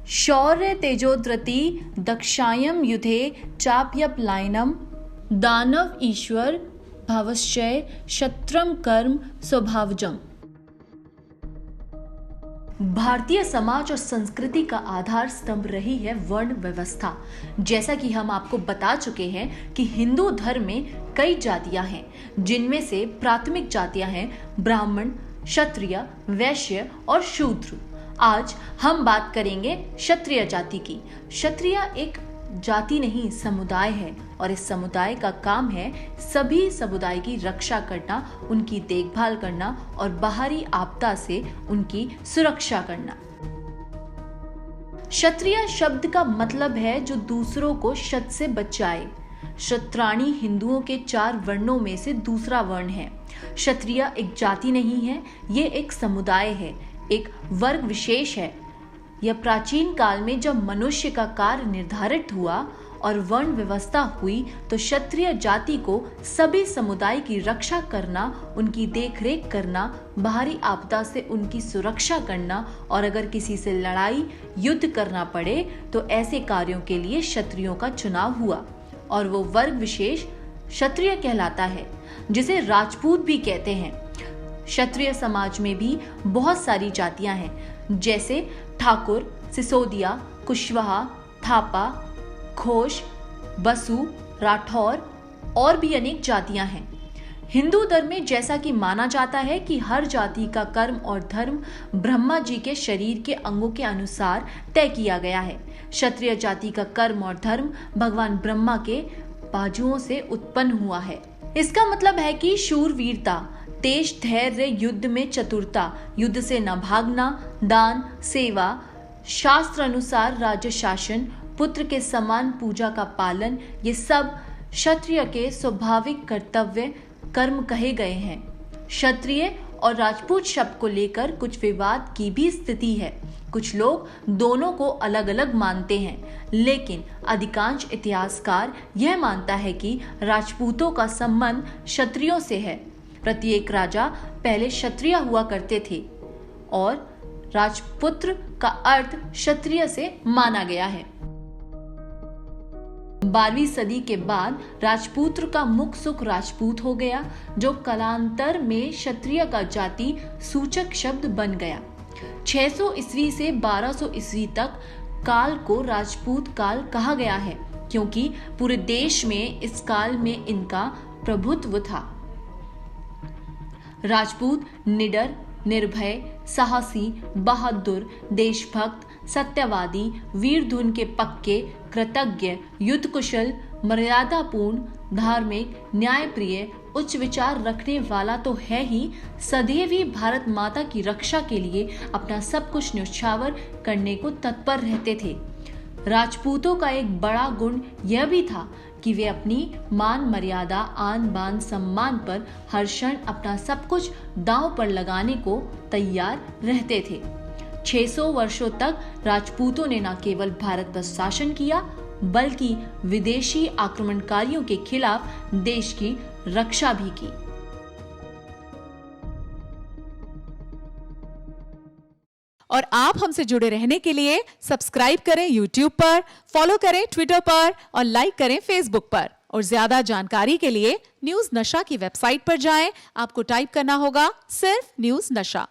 शौर्य तेजोधृति दक्षायम युधे चाप्यपलायनम दानव ईश्वर भवश्चय शत्रम कर्म स्वभावजम। भारतीय समाज और संस्कृति का आधार स्तंभ रही है वर्ण व्यवस्था। जैसा कि हम आपको बता चुके हैं कि हिंदू धर्म में कई जातियां हैं, जिनमें से प्राथमिक जातियां हैं ब्राह्मण, क्षत्रिय, वैश्य और शूद्र। आज हम बात करेंगे क्षत्रिय जाति की। क्षत्रिय एक जाति नहीं, समुदाय है और इस समुदाय का काम है सभी समुदाय की रक्षा करना, उनकी देखभाल करना और बाहरी आपदा से उनकी सुरक्षा करना। क्षत्रिय शब्द का मतलब है जो दूसरों को शत से बचाए। क्षत्राणी हिंदुओं के 4 वर्णों में से दूसरा वर्ण है। क्षत्रिय एक जाति नहीं है, ये एक समुदाय है, एक वर्ग विशेष है। यह प्राचीन काल में जब मनुष्य का कार्य निर्धारित हुआ और वर्ण व्यवस्था हुई तो क्षत्रिय जाति को सभी समुदाय की रक्षा करना, उनकी देखरेख करना, बाहरी आपदा से उनकी सुरक्षा करना और अगर किसी से लड़ाई युद्ध करना पड़े तो ऐसे कार्यों के लिए क्षत्रियों का चुनाव हुआ और वो वर्ग विशेष क्षत्रिय कहलाता है, जिसे राजपूत भी कहते हैं। क्षत्रिय समाज में भी बहुत सारी जातियां हैं, जैसे ठाकुर, सिसोदिया, कुशवाहा, थापा, घोष, बसु, राठौर और भी अनेक जातियां हैं। हिंदू धर्म में जैसा कि माना जाता है कि हर जाति का कर्म और धर्म ब्रह्मा जी के शरीर के अंगों के अनुसार तय किया गया है। क्षत्रिय जाति का कर्म और धर्म भगवान ब्रह्मा के बाजुओं से उत्पन्न हुआ है। इसका मतलब है कि शूरवीरता, तेज धैर्य, युद्ध में चतुरता, युद्ध से न भागना, दान, सेवा, शास्त्र अनुसार राज्य शासन, पुत्र के समान पूजा का पालन, ये सब क्षत्रिय के स्वाभाविक कर्तव्य कर्म कहे गए हैं। क्षत्रिय और राजपूत शब्द को लेकर कुछ विवाद की भी स्थिति है। कुछ लोग दोनों को अलग अलग मानते हैं, लेकिन अधिकांश इतिहासकार यह मानता है कि राजपूतों का संबंध क्षत्रियों से है। प्रत्येक राजा पहले क्षत्रिय हुआ करते थे और राजपुत्र का अर्थ क्षत्रिय से माना गया है। 12वीं सदी के बाद राजपुत्र का मुख सुख राजपूत हो गया, जो कालांतर में क्षत्रिय का जाति सूचक शब्द बन गया। 600 ईस्वी से 1200 ईस्वी तक काल को राजपूत काल कहा गया है, क्योंकि पूरे देश में इस काल में इनका प्रभुत्व था। राजपूत निडर, निर्भय, साहसी, बहादुर, देशभक्त, सत्यवादी, वीर धुन के पक्के, कृतज्ञ, युद्ध कुशल, मर्यादापूर्ण, धार्मिक, न्यायप्रिय, उच्च विचार रखने वाला तो है ही, सदैव ही भारत माता की रक्षा के लिए अपना सब कुछ न्यौछावर करने को तत्पर रहते थे। राजपूतों का एक बड़ा गुण यह भी था कि वे अपनी मान मर्यादा, आन बान, सम्मान पर हर क्षण अपना सब कुछ दांव पर लगाने को तैयार रहते थे। 600 वर्षों तक राजपूतों ने न केवल भारत पर शासन किया, बल्कि विदेशी आक्रमणकारियों के खिलाफ देश की रक्षा भी की। और आप हमसे जुड़े रहने के लिए सब्सक्राइब करें YouTube पर, फॉलो करें Twitter पर और लाइक करें Facebook पर। और ज्यादा जानकारी के लिए न्यूज नशा की वेबसाइट पर जाएं। आपको टाइप करना होगा सिर्फ न्यूज नशा।